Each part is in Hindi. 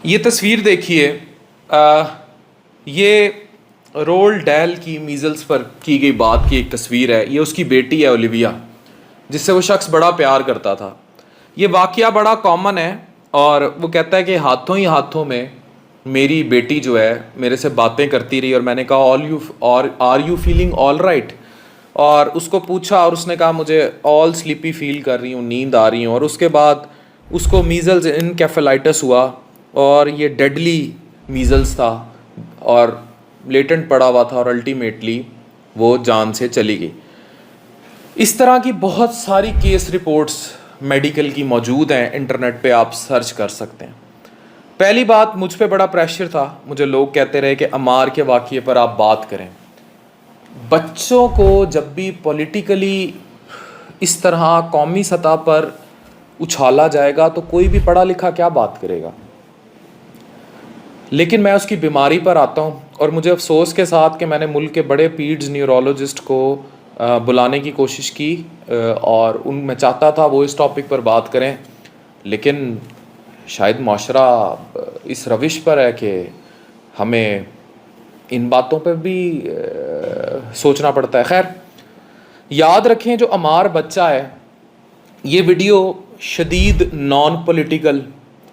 ये तस्वीर देखिए, ये रोल डैल की मीज़ल्स पर की गई बात की एक तस्वीर है। ये उसकी बेटी है ओलिविया, जिससे वो शख्स बड़ा प्यार करता था। ये वाक़या बड़ा कॉमन है और वो कहता है कि हाथों ही हाथों में मेरी बेटी जो है मेरे से बातें करती रही और मैंने कहा are you feeling all right, और उसको पूछा और उसने कहा मुझे ऑल स्लीपी फील कर रही हूँ, नींद आ रही हूँ। और उसके बाद उसको मीज़ल्स इनकेफेलाइटिस हुआ और ये डेडली मीज़ल्स था और लेटेंट पड़ा हुआ था और अल्टीमेटली वो जान से चली गई। इस तरह की बहुत सारी केस रिपोर्ट्स मेडिकल की मौजूद हैं, इंटरनेट पे आप सर्च कर सकते हैं। पहली बात, मुझ पे बड़ा प्रेशर था, मुझे लोग कहते रहे कि अमार के वाक़ये पर आप बात करें। बच्चों को जब भी पॉलिटिकली इस तरह कौमी सतह पर उछाला जाएगा तो कोई भी पढ़ा लिखा क्या बात करेगा। लेकिन मैं उसकी बीमारी पर आता हूँ और मुझे अफसोस के साथ कि मैंने मुल्क के बड़े पीड्स न्यूरोलॉजिस्ट को बुलाने की कोशिश की और मैं चाहता था वो इस टॉपिक पर बात करें, लेकिन शायद माशरा इस रविश पर है कि हमें इन बातों पर भी सोचना पड़ता है। खैर, याद रखें जो अमार बच्चा है, ये वीडियो शदीद नॉन पॉलिटिकल,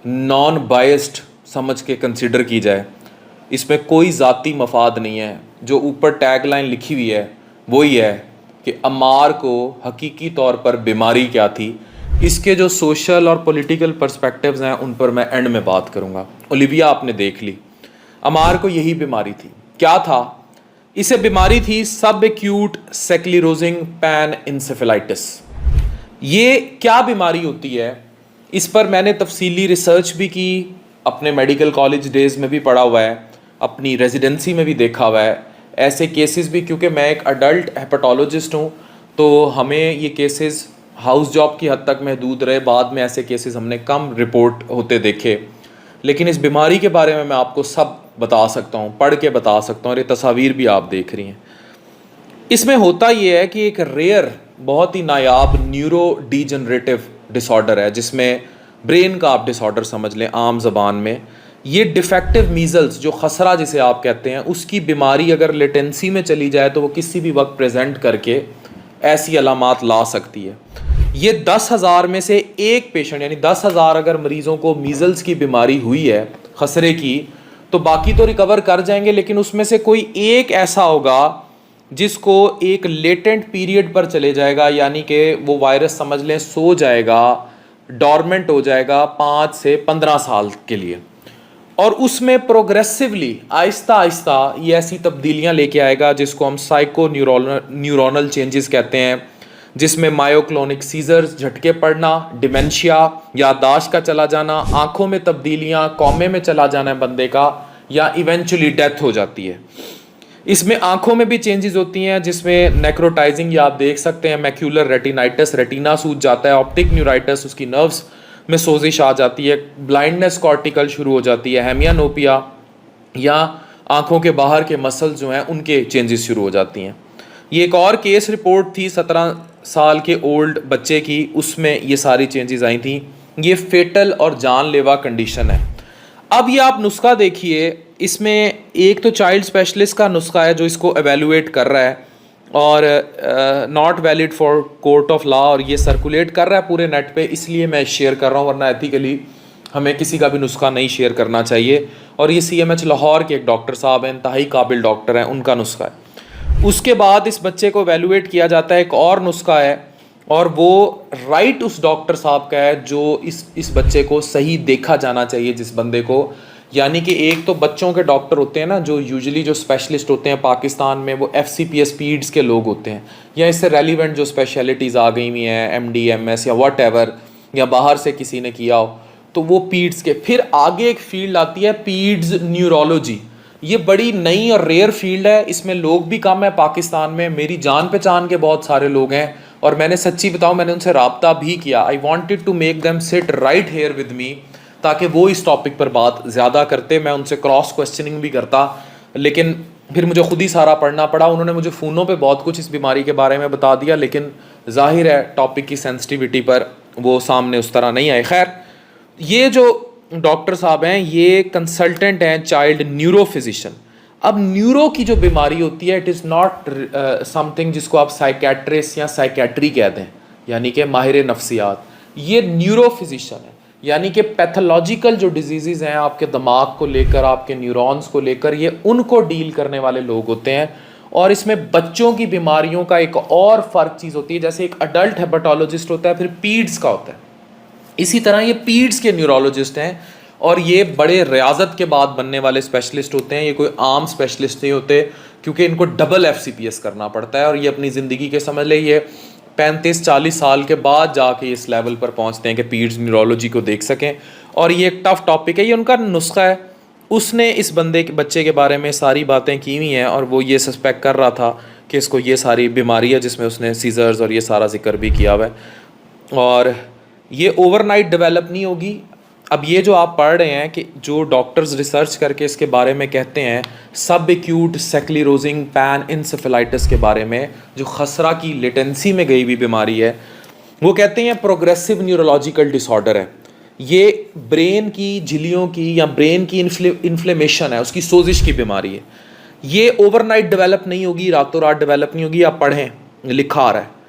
नॉन बायस्ड समझ के कंसिडर की जाए। इसमें कोई ज़ाती मफाद नहीं है। जो ऊपर टैग लाइन लिखी हुई है वही है कि अमार को हकीकी तौर पर बीमारी क्या थी। इसके जो सोशल और पॉलिटिकल पर्सपेक्टिव्स हैं उन पर मैं एंड में बात करूँगा। ओलिविया आपने देख ली, अमार को यही बीमारी थी। क्या था? इसे बीमारी थी सब एक्यूट स्क्लेरोसिंग पैन इंसेफेलाइटिस। ये क्या बीमारी होती है, इस पर मैंने तफसीली रिसर्च भी की, अपने मेडिकल कॉलेज डेज़ में भी पढ़ा हुआ है, अपनी रेजिडेंसी में भी देखा हुआ है ऐसे केसेस भी, क्योंकि मैं एक अडल्ट हेपेटोलॉजिस्ट हूँ तो हमें ये केसेस हाउस जॉब की हद तक महदूद रहे। बाद में ऐसे केसेस हमने कम रिपोर्ट होते देखे, लेकिन इस बीमारी के बारे में मैं आपको सब बता सकता हूँ, पढ़ के बता सकता हूँ और ये तस्वीर भी आप देख रही हैं। इसमें होता ये है कि एक रेयर, बहुत ही नायाब न्यूरो डिजनरेटिव डिसऑर्डर है, जिसमें ब्रेन का आप डिसऑर्डर समझ लें आम ज़बान में। ये डिफेक्टिव मीज़ल्स, जो खसरा जिसे आप कहते हैं, उसकी बीमारी अगर लेटेंसी में चली जाए तो वो किसी भी वक्त प्रेजेंट करके ऐसी अलामात ला सकती है। ये 10,000 में से एक पेशेंट, यानी 10,000 अगर मरीज़ों को मीज़ल्स की बीमारी हुई है खसरे की, तो बाकी तो रिकवर कर जाएंगे, लेकिन उसमें से कोई एक ऐसा होगा जिसको एक लेटेंट पीरियड पर चले जाएगा, यानी कि वो वायरस समझ लें सो जाएगा, डॉर्मेंट हो जाएगा 5 से 15 साल के लिए, और उसमें प्रोग्रेसिवली आहिस्ता आहिस्ता ये ऐसी तब्दीलियां लेके आएगा जिसको हम साइको न्यूरोनल चेंजेस कहते हैं, जिसमें मायोक्लोनिक सीजर्स, झटके पड़ना, डिमेंशिया, याददाश्त का चला जाना, आंखों में तब्दीलियां, कॉमे में चला जाना है बंदे का, या इवेंचुअली डेथ हो जाती है। इसमें आंखों में भी चेंजेस होती हैं, जिसमें नेक्रोटाइजिंग, या आप देख सकते हैं मैक्यूलर रेटिनाइटिस, रेटिना सूज जाता है, ऑप्टिक न्यूराइटिस, उसकी नर्व्स में सोजिश आ जाती है, ब्लाइंडनेस कॉर्टिकल शुरू हो जाती है, हेमियानोपिया, या आंखों के बाहर के मसल्स जो हैं उनके चेंजेस शुरू हो जाती हैं। ये एक और केस रिपोर्ट थी 17 साल के ओल्ड बच्चे की, उसमें ये सारी चेंजेस आई थी। ये फेटल और जानलेवा कंडीशन है। अब ये आप नुस्खा देखिए, इसमें एक तो चाइल्ड स्पेशलिस्ट का नुस्खा है जो इसको एवेलुएट कर रहा है और not valid for court of law, और ये सर्कुलेट कर रहा है पूरे नेट पे, इसलिए मैं शेयर कर रहा हूँ, वरना एथिकली हमें किसी का भी नुस्खा नहीं शेयर करना चाहिए। और ये CMH लाहौर के एक डॉक्टर साहब हैं, इंतहाई काबिल डॉक्टर हैं, उनका नुस्खा है। उसके बाद इस बच्चे को एवेलुएट किया जाता है, एक और नुस्खा है, और वो राइट उस डॉक्टर साहब का है जो इस बच्चे को सही देखा जाना चाहिए, जिस बंदे को, यानी कि एक तो बच्चों के डॉक्टर होते हैं ना, जो यूजुअली जो स्पेशलिस्ट होते हैं पाकिस्तान में, वो FCPS पीड्स के लोग होते हैं, या इससे रेलिवेंट जो स्पेशलिटीज़ आ गई हुई हैं, MD MS या वट एवर, या बाहर से किसी ने किया हो, तो वो पीड्स के। फिर आगे एक फील्ड आती है पीड्स न्यूरोलॉजी। ये बड़ी नई और रेयर फील्ड है, इसमें लोग भी कम है पाकिस्तान में। मेरी जान पहचान के बहुत सारे लोग हैं और मैंने सच्ची बताऊँ, मैंने उनसे रब्ता भी किया। I wanted to make them sit right here with me, ताकि वो इस टॉपिक पर बात ज़्यादा करते, मैं उनसे क्रॉस क्वेश्चनिंग भी करता, लेकिन फिर मुझे खुद ही सारा पढ़ना पड़ा। उन्होंने मुझे फ़ोनों पे बहुत कुछ इस बीमारी के बारे में बता दिया, लेकिन जाहिर है टॉपिक की सेंसिटिविटी पर वो सामने उस तरह नहीं आए। खैर, ये जो डॉक्टर साहब हैं, ये कंसल्टेंट हैं चाइल्ड न्यूरो फिजिशियन। अब न्यूरो की जो बीमारी होती है, इट इज़ नॉट समथिंग जिसको आप साइकेट्रिस्ट या साइकेट्री कहते हैं, यानी कि माहिर नफ्सियात। ये न्यूरो फिजिशियन है, यानी कि पैथोलॉजिकल जो डिजीज़ हैं आपके दिमाग को लेकर, आपके न्यूरॉन्स को लेकर, ये उनको डील करने वाले लोग होते हैं। और इसमें बच्चों की बीमारियों का एक और फ़र्क चीज़ होती है, जैसे एक अडल्ट हेपेटोलॉजिस्ट होता है, फिर पीड्स का होता है, इसी तरह ये पीड्स के न्यूरोलॉजिस्ट हैं। और ये बड़े रियाजत के बाद बनने वाले स्पेशलिस्ट होते हैं, ये कोई आम स्पेशलिस्ट नहीं होते, क्योंकि इनको डबल FCPS करना पड़ता है। और ये अपनी ज़िंदगी के समझ ले ये 35-40 साल के बाद जाके इस लेवल पर पहुंचते हैं कि पीड्स न्यूरोलॉजी को देख सकें। और ये एक टफ़ टॉपिक है, ये उनका नुस्खा है। उसने इस बच्चे के बारे में सारी बातें की हुई हैं, और वो ये सस्पेक्ट कर रहा था कि इसको ये सारी बीमारी है, जिसमें उसने सीजर्स और ये सारा जिक्र भी किया हुआ है। और ये ओवरनाइट डेवलप नहीं होगी। अब ये जो आप पढ़ रहे हैं कि जो डॉक्टर्स रिसर्च करके इसके बारे में कहते हैं, सब एक्यूट स्क्लेरोसिंग पैन इंसेफेलाइटिस के बारे में, जो खसरा की लेटेंसी में गई हुई बीमारी है, वो कहते हैं प्रोग्रेसिव न्यूरोलॉजिकल डिसऑर्डर है। ये ब्रेन की झिल्लियों की या ब्रेन की इन्फ्लेमेशन है, उसकी सोजिश की बीमारी है। ये ओवरनाइट डेवलप नहीं होगी, रातों रात डेवलप नहीं होगी। आप पढ़ें, लिखा आ रहा है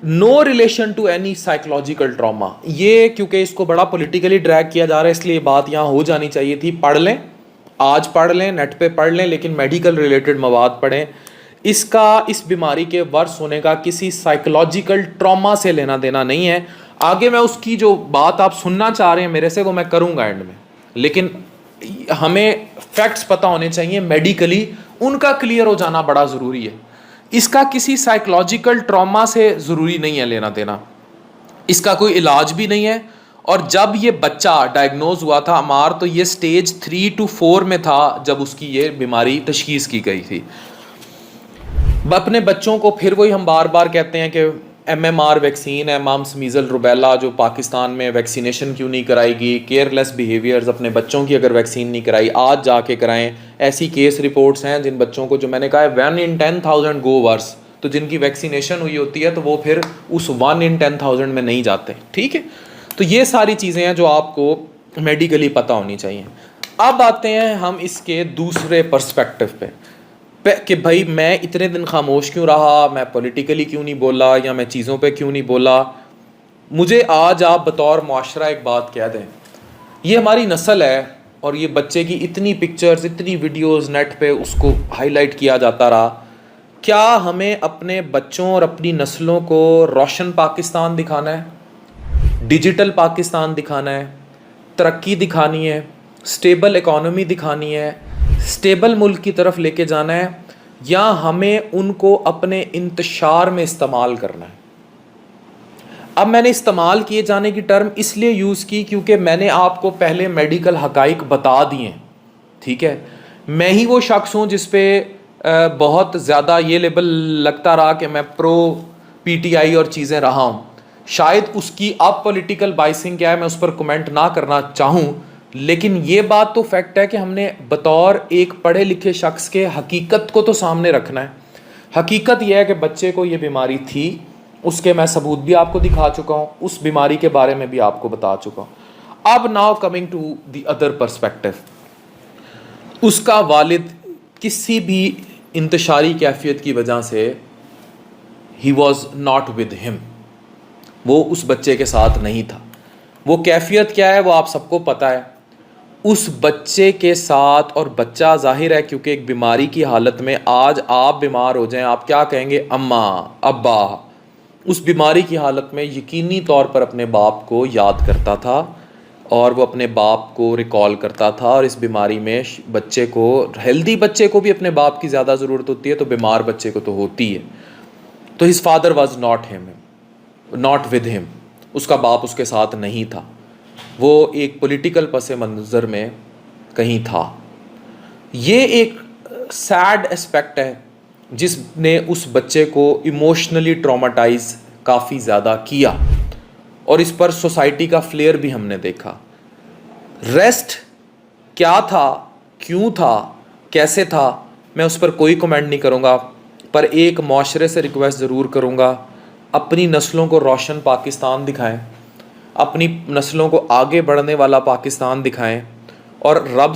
no relation to any psychological trauma. ये क्योंकि इसको बड़ा पॉलिटिकली ड्रैग किया जा रहा है, इसलिए ये बात यहाँ हो जानी चाहिए थी। पढ़ लें, आज पढ़ लें, नेट पे पढ़ लें, लेकिन मेडिकल रिलेटेड मवाद पढ़ें। इसका, इस बीमारी के वर्स होने का किसी साइकोलॉजिकल ट्रॉमा से लेना देना नहीं है। आगे मैं उसकी जो बात आप सुनना चाह रहे हैं मेरे से, वो मैं करूँगा एंड में, लेकिन हमें फैक्ट्स पता होने चाहिए मेडिकली, उनका क्लियर हो जाना बड़ा ज़रूरी है। इसका किसी साइकोलॉजिकल ट्रॉमा से ज़रूरी नहीं है लेना देना, इसका कोई इलाज भी नहीं है। और जब ये बच्चा डायग्नोज हुआ था अमार, तो ये स्टेज 3 to 4 में था जब उसकी ये बीमारी तशखीस की गई थी। अपने बच्चों को फिर वही हम बार बार कहते हैं कि MMR वैक्सीन है, मम्स मीज़ल रुबेला, जो पाकिस्तान में वैक्सीनेशन क्यों नहीं कराएगी, केयरलेस बिहेवियर्स, अपने बच्चों की अगर वैक्सीन नहीं कराई आज जाके कराएं। ऐसी केस रिपोर्ट्स हैं जिन बच्चों को, जो मैंने कहा है 1 in 10,000 गो वर्स, तो जिनकी वैक्सीनेशन हुई होती है तो वो फिर उस 1 in 10,000 में नहीं जाते। ठीक है, तो ये सारी चीज़ें हैं जो आपको मेडिकली पता होनी चाहिए। अब आते हैं हम इसके दूसरे पर्सपेक्टिव पे कि भाई मैं इतने दिन खामोश क्यों रहा, मैं पॉलिटिकली क्यों नहीं बोला, या मैं चीज़ों पे क्यों नहीं बोला। मुझे आज आप बतौर मुआशरा एक बात कह दें, ये हमारी नस्ल है, और ये बच्चे की इतनी पिक्चर्स, इतनी वीडियोस नेट पे उसको हाईलाइट किया जाता रहा। क्या हमें अपने बच्चों और अपनी नस्लों को रोशन पाकिस्तान दिखाना है, डिजिटल पाकिस्तान दिखाना है, तरक्की दिखानी है, स्टेबल इकॉनमी दिखानी है, स्टेबल मुल्क की तरफ लेके जाना है, या हमें उनको अपने इंतशार में इस्तेमाल करना है? अब मैंने इस्तेमाल किए जाने की टर्म इसलिए यूज़ की क्योंकि मैंने आपको पहले मेडिकल हकाइक बता दिए। ठीक है, मैं ही वो शख्स हूँ जिस पे बहुत ज़्यादा ये लेबल लगता रहा कि मैं प्रो PTI और चीज़ें रहा हूँ। शायद उसकी अब पॉलिटिकल बाइसिंग क्या है मैं उस पर कमेंट ना करना चाहूँ, लेकिन ये बात तो फैक्ट है कि हमने बतौर एक पढ़े लिखे शख्स के हकीकत को तो सामने रखना है। हकीकत यह है कि बच्चे को ये बीमारी थी, उसके मैं सबूत भी आपको दिखा चुका हूँ, उस बीमारी के बारे में भी आपको बता चुका हूँ। अब now coming to the other perspective, उसका वालिद किसी भी इंतशारी कैफियत की वजह से ही वॉज नॉट विद हिम, वो उस बच्चे के साथ नहीं था। वो कैफियत क्या है वो आप सबको पता है। उस बच्चे के साथ, और बच्चा जाहिर है क्योंकि एक बीमारी की हालत में, आज आप बीमार हो जाएं आप क्या कहेंगे, अम्मा अब्बा। उस बीमारी की हालत में यकीनी तौर पर अपने बाप को याद करता था, और वो अपने बाप को रिकॉल करता था। और इस बीमारी में बच्चे को, हेल्दी बच्चे को भी अपने बाप की ज़्यादा ज़रूरत होती है, तो बीमार बच्चे को तो होती है। तो his father was not with him, उसका बाप उसके साथ नहीं था, वो एक पॉलिटिकल पस मंज़र में कहीं था। ये एक सैड एस्पेक्ट है जिसने उस बच्चे को इमोशनली ट्रॉमाटाइज काफ़ी ज़्यादा किया, और इस पर सोसाइटी का फ्लेयर भी हमने देखा। रेस्ट क्या था, क्यों था, कैसे था, मैं उस पर कोई कमेंट नहीं करूँगा, पर एक माशरे से रिक्वेस्ट ज़रूर करूँगा, अपनी नस्लों को रोशन पाकिस्तान दिखाएं, अपनी नस्लों को आगे बढ़ने वाला पाकिस्तान दिखाएं और रब